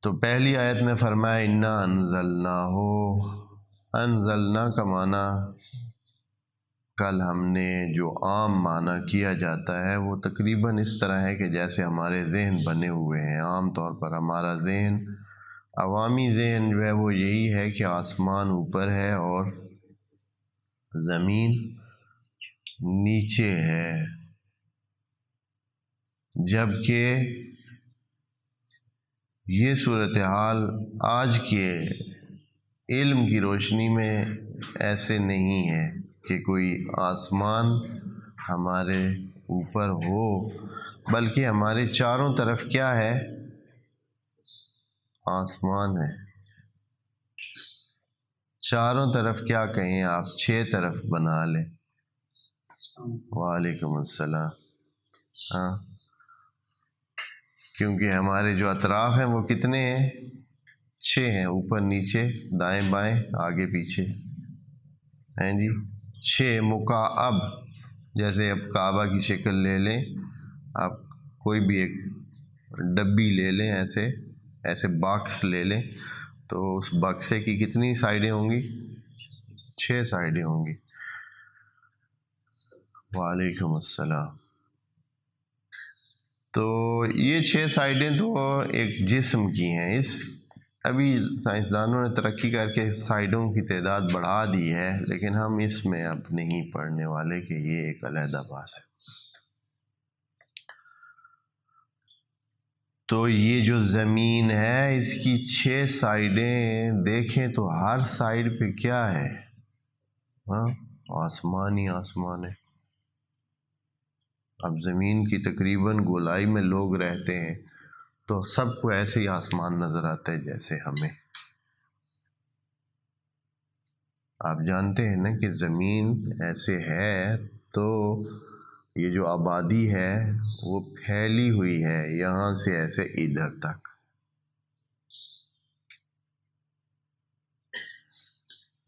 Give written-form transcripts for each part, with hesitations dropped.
تو پہلی آیت میں فرمایا انا انزلناہو، انزلنا کا معنی کل ہم نے جو عام معنی کیا جاتا ہے وہ تقریباً اس طرح ہے کہ جیسے ہمارے ذہن بنے ہوئے ہیں۔ عام طور پر ہمارا ذہن، عوامی ذہن جو ہے وہ یہی ہے کہ آسمان اوپر ہے اور زمین نیچے ہے، جبکہ یہ صورتحال آج کے علم کی روشنی میں ایسے نہیں ہے کہ کوئی آسمان ہمارے اوپر ہو، بلکہ ہمارے چاروں طرف کیا ہے؟ آسمان ہے۔ چاروں طرف کیا کہیں آپ، 6 طرف بنا لیں۔ وعلیکم السلام۔ ہاں، کیونکہ ہمارے جو اطراف ہیں وہ کتنے ہیں؟ 6 ہیں، اوپر نیچے دائیں بائیں آگے پیچھے ہیں جی 6 مکعب۔ جیسے اب کعبہ کی شکل لے لیں، آپ کوئی بھی ایک ڈبی لے لیں، ایسے باکس لے لیں، تو اس بکسے کی کتنی سائڈیں ہوں گی؟ 6 سائڈیں ہوں گی۔ وعلیکم السلام۔ تو یہ 6 سائڈیں تو ایک جسم کی ہیں۔ ابھی سائنسدانوں نے ترقی کر کے سائڈوں کی تعداد بڑھا دی ہے، لیکن ہم اس میں اب نہیں پڑھنے والے کہ یہ ایک علیحدہ بات ہے۔ تو یہ جو زمین ہے اس کی 6 سائڈیں دیکھیں تو ہر سائڈ پہ کیا ہے؟ ہاں، آسمان ہی آسمان ہے۔ اب زمین کی تقریباً گولائی میں لوگ رہتے ہیں تو سب کو ایسے ہی آسمان نظر آتا ہے جیسے ہمیں۔ آپ جانتے ہیں نا کہ زمین ایسے ہے تو یہ جو آبادی ہے وہ پھیلی ہوئی ہے یہاں سے ایسے ادھر تک۔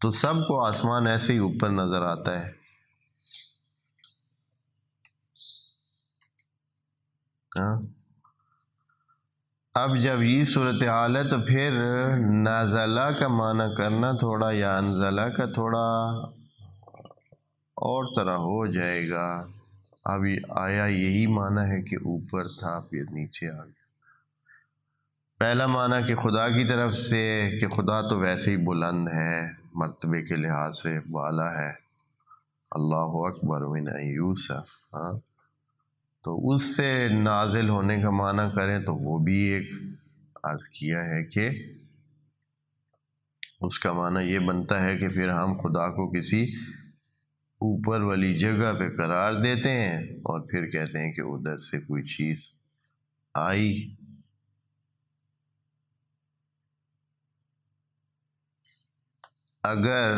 تو سب کو آسمان ایسے ہی اوپر نظر آتا ہے۔ ہاں، اب جب یہ صورتحال ہے تو پھر نازلہ کا معنی کرنا تھوڑا، یا انزلہ کا تھوڑا اور طرح ہو جائے گا۔ اب آیا یہی معنی ہے کہ اوپر تھا پھر نیچے آ گیا۔ پہلا معنی کہ خدا کی طرف سے، کہ خدا تو ویسے ہی بلند ہے، مرتبے کے لحاظ سے بالا ہے، اللہ اکبر من یوسف۔ ہاں، تو اس سے نازل ہونے کا معنی کریں تو وہ بھی ایک عرض کیا ہے کہ اس کا معنی یہ بنتا ہے کہ پھر ہم خدا کو کسی اوپر والی جگہ پہ قرار دیتے ہیں اور پھر کہتے ہیں کہ ادھر سے کوئی چیز آئی۔ اگر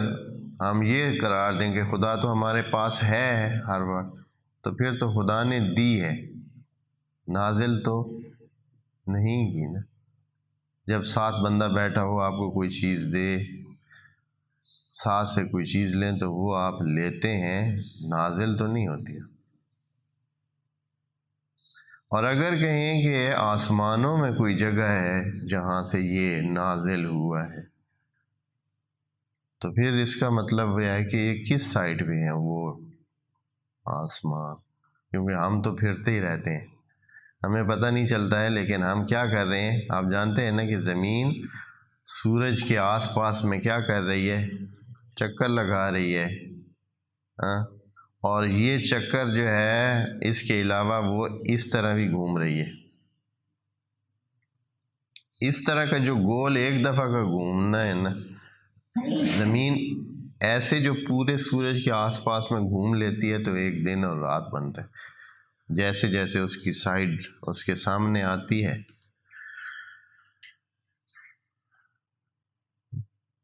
ہم یہ قرار دیں کہ خدا تو ہمارے پاس ہے ہر وقت، تو پھر تو خدا نے دی ہے، نازل تو نہیں کی نا۔ جب ساتھ بندہ بیٹھا ہو آپ کو کوئی چیز دے، ساتھ سے کوئی چیز لیں تو وہ آپ لیتے ہیں، نازل تو نہیں ہوتی ہے۔ اور اگر کہیں کہ آسمانوں میں کوئی جگہ ہے جہاں سے یہ نازل ہوا ہے، تو پھر اس کا مطلب یہ ہے کہ یہ کس سائڈ پہ ہیں وہ آسمان، کیونکہ ہم تو پھرتے ہی رہتے ہیں، ہمیں پتہ نہیں چلتا ہے، لیکن ہم کیا کر رہے ہیں؟ آپ جانتے ہیں نا کہ زمین سورج کے آس پاس میں کیا کر رہی ہے؟ چکر لگا رہی ہے۔ ہاں، اور یہ چکر جو ہے اس کے علاوہ وہ اس طرح بھی گھوم رہی ہے۔ اس طرح کا جو گول ایک دفعہ کا گھومنا ہے نا، زمین ایسے جو پورے سورج کے آس پاس میں گھوم لیتی ہے تو ایک دن اور رات بنتا ہے، جیسے جیسے اس کی سائڈ اس کے سامنے آتی ہے۔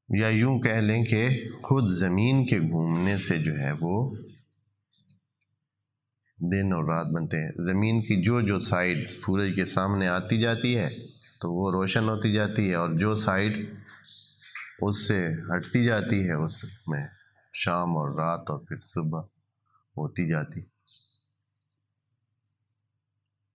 یا یوں کہہ لیں کہ خود زمین کے گھومنے سے جو ہے وہ دن اور رات بنتے ہیں۔ زمین کی جو سائڈ سورج کے سامنے آتی جاتی ہے تو وہ روشن ہوتی جاتی ہے، اور جو سائڈ اس سے ہٹتی جاتی ہے اس میں شام اور رات اور پھر صبح ہوتی جاتی۔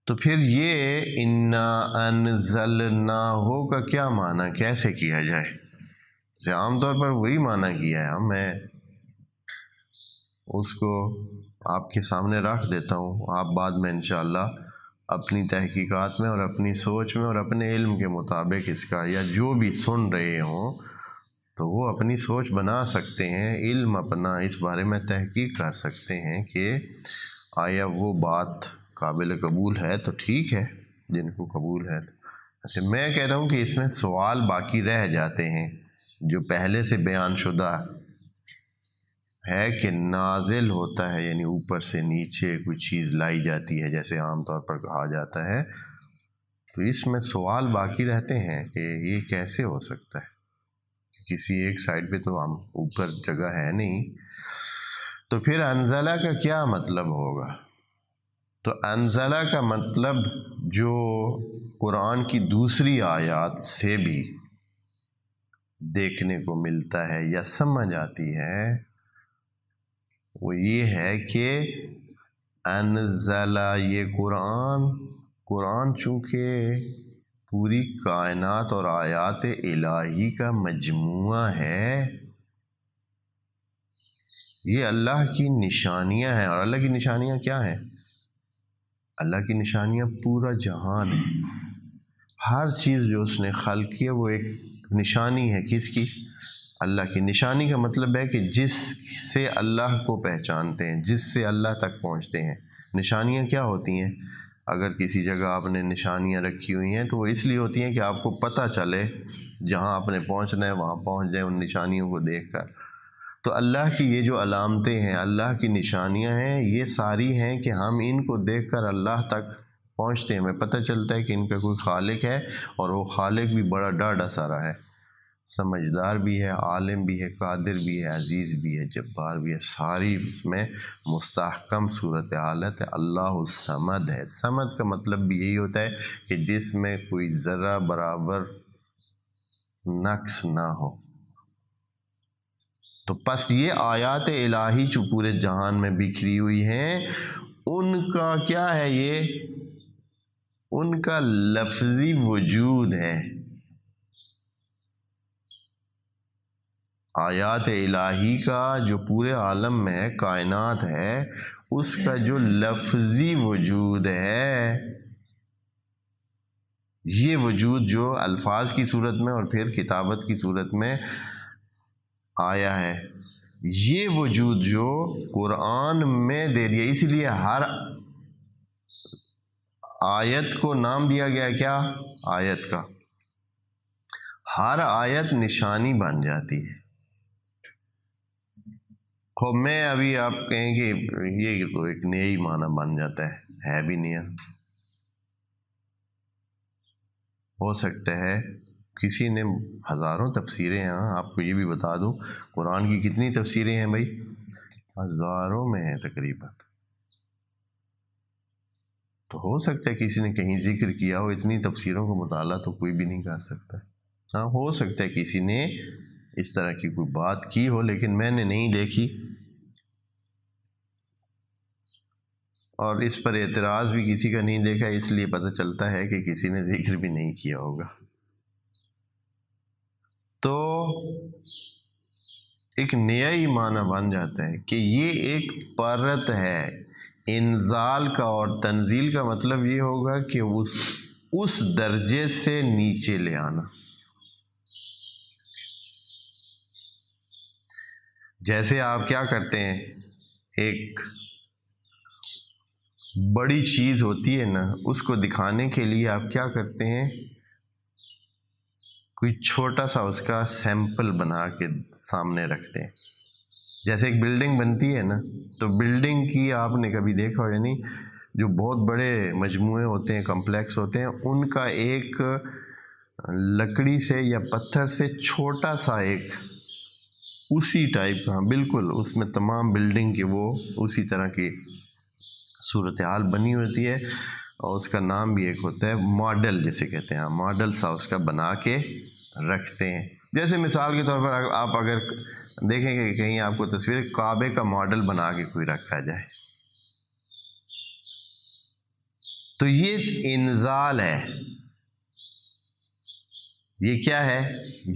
تو پھر یہ انا انزلناہ کا کیا معنی کیسے کیا جائے؟ جیسے عام طور پر وہی معنی کیا ہے، میں اس کو آپ کے سامنے رکھ دیتا ہوں، آپ بعد میں انشاءاللہ اپنی تحقیقات میں اور اپنی سوچ میں اور اپنے علم کے مطابق اس کا، یا جو بھی سن رہے ہوں تو وہ اپنی سوچ بنا سکتے ہیں، علم اپنا اس بارے میں تحقیق کر سکتے ہیں کہ آیا وہ بات قابل قبول ہے تو ٹھیک ہے، جن کو قبول ہے۔ ایسے میں کہہ رہا ہوں کہ اس میں سوال باقی رہ جاتے ہیں جو پہلے سے بیان شدہ ہے کہ نازل ہوتا ہے، یعنی اوپر سے نیچے کوئی چیز لائی جاتی ہے جیسے عام طور پر کہا جاتا ہے، تو اس میں سوال باقی رہتے ہیں کہ یہ کیسے ہو سکتا ہے، کسی ایک سائڈ پہ تو ہم اوپر جگہ ہے نہیں۔ تو پھر انزلہ کا کیا مطلب ہوگا؟ تو انزلہ کا مطلب جو قرآن کی دوسری آیات سے بھی دیکھنے کو ملتا ہے یا سمجھ آتی ہے وہ یہ ہے کہ انزلہ، یہ قرآن چونکہ پوری کائنات اور آیات الہی کا مجموعہ ہے، یہ اللہ کی نشانیاں ہیں۔ اور اللہ کی نشانیاں کیا ہیں؟ اللہ کی نشانیاں پورا جہان ہے، ہر چیز جو اس نے خلق کی ہے وہ ایک نشانی ہے۔ کس کی؟ اللہ کی۔ نشانی کا مطلب ہے کہ جس سے اللہ کو پہچانتے ہیں، جس سے اللہ تک پہنچتے ہیں۔ نشانیاں کیا ہوتی ہیں؟ اگر کسی جگہ آپ نے نشانیاں رکھی ہوئی ہیں تو وہ اس لیے ہوتی ہیں کہ آپ کو پتہ چلے جہاں آپ نے پہنچنا ہے وہاں پہنچ جائیں ان نشانیوں کو دیکھ کر۔ تو اللہ کی یہ جو علامتیں ہیں، اللہ کی نشانیاں ہیں، یہ ساری ہیں کہ ہم ان کو دیکھ کر اللہ تک پہنچتے ہیں، ہمیں پتہ چلتا ہے کہ ان کا کوئی خالق ہے، اور وہ خالق بھی بڑا ڈاڈھا سارا ہے، سمجھدار بھی ہے، عالم بھی ہے، قادر بھی ہے، عزیز بھی ہے، جبار بھی ہے، ساری اس میں مستحکم صورتحال ہے۔ اللہ الصمد ہے۔ صمد کا مطلب بھی یہی ہوتا ہے کہ جس میں کوئی ذرہ برابر نقص نہ ہو۔ تو پس یہ آیات الہی جو پورے جہان میں بکھری ہوئی ہیں، ان کا کیا ہے؟ یہ ان کا لفظی وجود ہے۔ آیات الہی کا جو پورے عالم میں کائنات ہے، اس کا جو لفظی وجود ہے، یہ وجود جو الفاظ کی صورت میں اور پھر کتابت کی صورت میں آیا ہے، یہ وجود جو قرآن میں دے دیا، اس لیے ہر آیت کو نام دیا گیا کیا؟ آیت کا۔ ہر آیت نشانی بن جاتی ہے۔ خوب میں ابھی آپ کہیں کہ یہ تو ایک نیا ہی معنی بن جاتا ہے بھی نیا۔ ہو سکتا ہے کسی نے ہزاروں تفسیریں ہیں، آپ کو یہ بھی بتا دوں قرآن کی کتنی تفسیریں ہیں بھائی؟ ہزاروں میں ہیں تقریباً۔ تو ہو سکتا ہے کسی نے کہیں ذکر کیا ہو، اتنی تفسیروں کا مطالعہ تو کوئی بھی نہیں کر سکتا۔ ہاں ہو سکتا ہے کسی نے اس طرح کی کوئی بات کی ہو، لیکن میں نے نہیں دیکھی، اور اس پر اعتراض بھی کسی کا نہیں دیکھا، اس لیے پتہ چلتا ہے کہ کسی نے ذکر بھی نہیں کیا ہوگا۔ تو ایک نیا ہی معنی بن جاتا ہے کہ یہ ایک پرت ہے۔ انزال کا اور تنزیل کا مطلب یہ ہوگا کہ اس درجے سے نیچے لے آنا۔ جیسے آپ کیا کرتے ہیں، ایک بڑی چیز ہوتی ہے نا، اس کو دکھانے کے لیے آپ کیا کرتے ہیں، کوئی چھوٹا سا اس کا سیمپل بنا کے سامنے رکھتے ہیں۔ جیسے ایک بلڈنگ بنتی ہے نا، تو بلڈنگ کی آپ نے کبھی دیکھا ہو، یعنی جو بہت بڑے مجموعے ہوتے ہیں، کمپلیکس ہوتے ہیں، ان کا ایک لکڑی سے یا پتھر سے چھوٹا سا ایک اسی ٹائپ کا، بالکل اس میں تمام بلڈنگ کے وہ اسی طرح کی صورتحال بنی ہوتی ہے، اور اس کا نام بھی ایک ہوتا ہے ماڈل، جسے کہتے ہیں، ماڈل سا اس کا بنا کے رکھتے ہیں۔ جیسے مثال کے طور پر آپ اگر دیکھیں کہ کہیں آپ کو تصویر کعبے کا ماڈل بنا کے کوئی رکھا جائے، تو یہ انزال ہے، یہ کیا ہے؟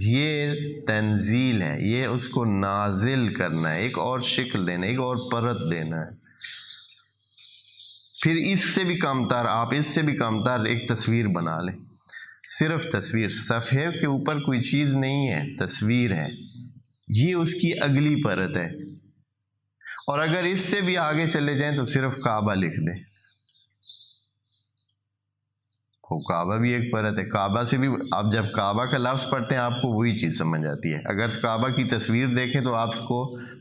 یہ تنزیل ہے، یہ اس کو نازل کرنا ہے، ایک اور شکل دینا، ایک اور پرت دینا ہے۔ پھر اس سے بھی کم تر، آپ اس سے بھی کم تر ایک تصویر بنا لیں، صرف تصویر، صفحے کے اوپر کوئی چیز نہیں ہے، تصویر ہے، یہ اس کی اگلی پرت ہے۔ اور اگر اس سے بھی آگے چلے جائیں تو صرف کعبہ لکھ دیں، خوب کعبہ بھی ایک پرت ہے، کعبہ سے بھی آپ جب کعبہ کا لفظ پڑھتے ہیں آپ کو وہی چیز سمجھ آتی ہے۔ اگر کعبہ کی تصویر دیکھیں تو آپ کو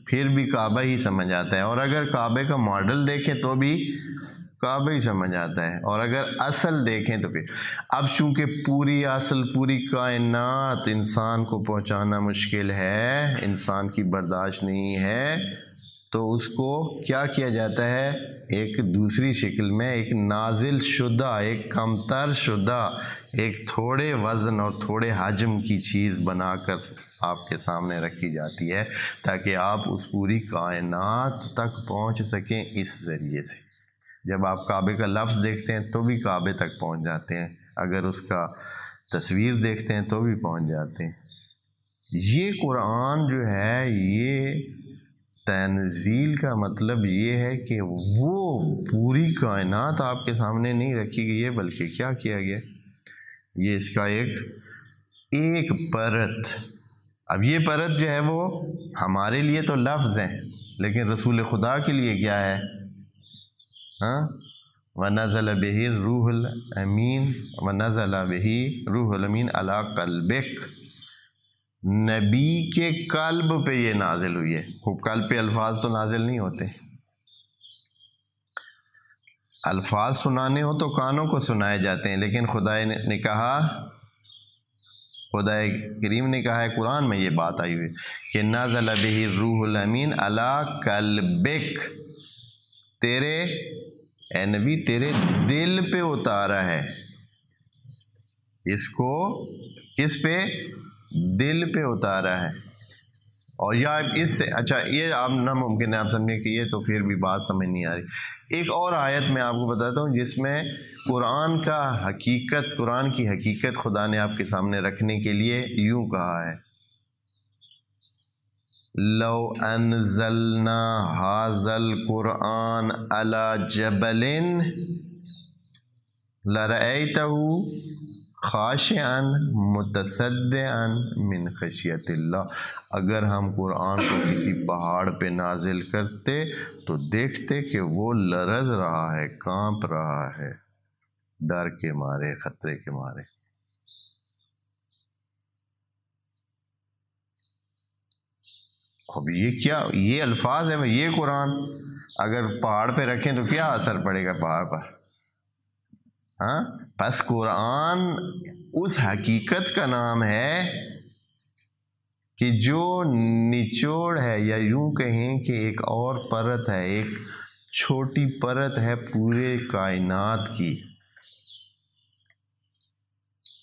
پھر بھی کعبہ ہی سمجھ آتا ہے، اور اگر کعبے کا ماڈل دیکھیں تو بھی کعبہ ہی سمجھ آتا ہے، اور اگر اصل دیکھیں تو پھر اب چونکہ پوری اصل، پوری کائنات انسان کو پہنچانا مشکل ہے، انسان کی برداشت نہیں ہے، تو اس کو کیا کیا جاتا ہے؟ ایک دوسری شکل میں، ایک نازل شدہ، ایک کمتر شدہ، ایک تھوڑے وزن اور تھوڑے حجم کی چیز بنا کر آپ کے سامنے رکھی جاتی ہے، تاکہ آپ اس پوری کائنات تک پہنچ سکیں اس ذریعے سے۔ جب آپ کعبے کا لفظ دیکھتے ہیں تو بھی کعبے تک پہنچ جاتے ہیں، اگر اس کا تصویر دیکھتے ہیں تو بھی پہنچ جاتے ہیں۔ یہ قرآن جو ہے، یہ تنزیل کا مطلب یہ ہے کہ وہ پوری کائنات آپ کے سامنے نہیں رکھی گئی ہے، بلکہ کیا کیا گیا؟ یہ اس کا ایک پرت۔ اب یہ پرت جو ہے وہ ہمارے لیے تو لفظ ہیں، لیکن رسول خدا کے لیے کیا ہے؟ وَنَزَلَ بِهِ الرُّوحُ الْأَمِينُ وَنَزَلَ بِهِ روح الامین عَلَىٰ قَلْبِكَ، نبی کے قلب پہ یہ نازل ہوئی ہے۔ خوب قلب پہ الفاظ تو نازل نہیں ہوتے، الفاظ سنانے ہو تو کانوں کو سنائے جاتے ہیں، لیکن خدا نے کہا، خدا کریم نے کہا ہے قرآن میں یہ بات آئی ہوئی کہ نزل بہ الروح الامین علی قلبک، تیرے اے نبی تیرے دل پہ اتارا ہے، اس کو کس پہ؟ دل پہ اتارا ہے۔ اور یا اس سے اچھا، یہ آپ ناممکن ہے آپ سمجھیں کہ یہ تو پھر بھی بات سمجھ نہیں آ رہی۔ ایک اور آیت میں آپ کو بتاتا ہوں جس میں قرآن کی حقیقت خدا نے آپ کے سامنے رکھنے کے لیے یوں کہا ہے، لو انزلنا ھذا القرآن علی جبل لرأیتہ خاشعا متصدعا من خشیت اللہ، اگر ہم قرآن کو کسی پہاڑ پہ نازل کرتے تو دیکھتے کہ وہ لرز رہا ہے، کانپ رہا ہے، ڈر کے مارے، خطرے کے مارے۔ اب یہ کیا، یہ الفاظ ہے، یہ قرآن اگر پہاڑ پہ رکھیں تو کیا اثر پڑے گا پہاڑ پر؟ بس قرآن اس حقیقت کا نام ہے کہ جو نچوڑ ہے، یا یوں کہیں کہ ایک اور پرت ہے، ایک چھوٹی پرت ہے پورے کائنات کی،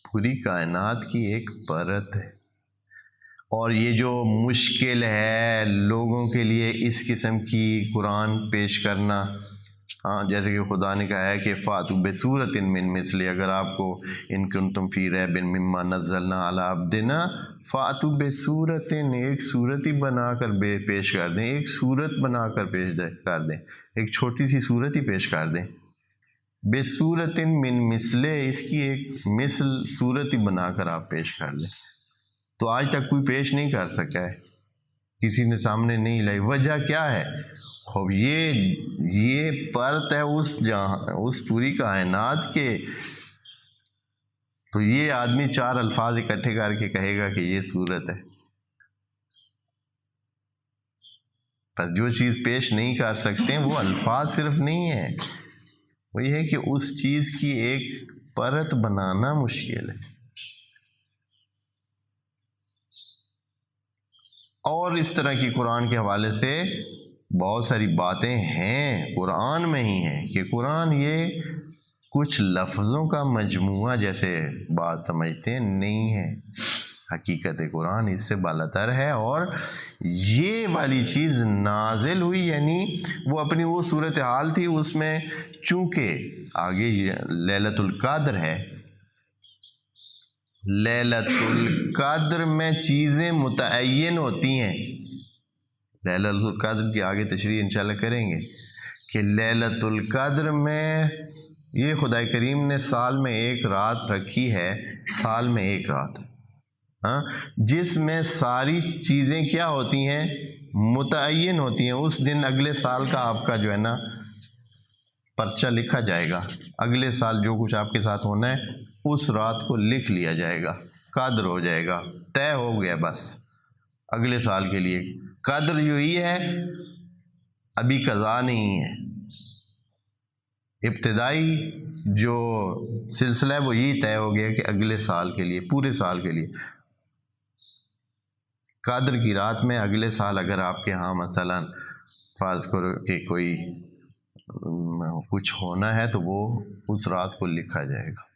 پوری کائنات کی ایک پرت ہے۔ اور یہ جو مشکل ہے لوگوں کے لیے اس قسم کی قرآن پیش کرنا، جیسے کہ خدا نے کہا ہے کہ فاتوا بسورۃ من مثلہ، اگر آپ کو ان کنتم فی ریب مما نزلنا علی عبدنا فاتوا بسورۃ، ایک صورت ہی بنا کر پیش کر دیں، ایک صورت بنا کر پیش کر دیں، ایک چھوٹی سی صورت ہی پیش کر دیں، بسورۃ من مثلہ، اس کی ایک مثل صورت ہی بنا کر آپ پیش کر دیں۔ تو آج تک کوئی پیش نہیں کر سکا ہے، کسی نے سامنے نہیں لائی۔ وجہ کیا ہے؟ خوب یہ پرت ہے اس پوری کائنات کے، تو یہ آدمی چار الفاظ اکٹھے کر کے کہے گا کہ یہ صورت ہے۔ پر جو چیز پیش نہیں کر سکتے وہ الفاظ صرف نہیں ہے، وہ یہ ہے کہ اس چیز کی ایک پرت بنانا مشکل ہے۔ اور اس طرح کی قرآن کے حوالے سے بہت ساری باتیں ہیں، قرآن میں ہی ہیں، کہ قرآن یہ کچھ لفظوں کا مجموعہ جیسے بات سمجھتے ہیں نہیں ہے، حقیقت قرآن اس سے بالاتر ہے، اور یہ والی چیز نازل ہوئی، یعنی وہ اپنی وہ صورتحال تھی، اس میں چونکہ آگے لیلۃ القدر ہے، لیلۃ القدر میں چیزیں متعین ہوتی ہیں. لیلۃ القدر کی آگے تشریح انشاءاللہ کریں گے کہ لیلۃ القدر میں یہ خدا کریم نے سال میں ایک رات رکھی ہے، سال میں ایک رات، ہاں، جس میں ساری چیزیں کیا ہوتی ہیں؟ متعین ہوتی ہیں. اس دن اگلے سال کا آپ کا جو ہے نا پرچہ لکھا جائے گا، اگلے سال جو کچھ آپ کے ساتھ ہونا ہے اس رات کو لکھ لیا جائے گا، قدر ہو جائے گا، طے ہو گیا بس اگلے سال کے لیے. قدر جو ہی ہے ابھی قضا نہیں ہے، ابتدائی جو سلسلہ ہے وہ یہی طے ہو گیا کہ اگلے سال کے لیے، پورے سال کے لیے قدر کی رات میں اگلے سال اگر آپ کے ہاں مثلا فرض کرو کہ کوئی کچھ ہونا ہے تو وہ اس رات کو لکھا جائے گا.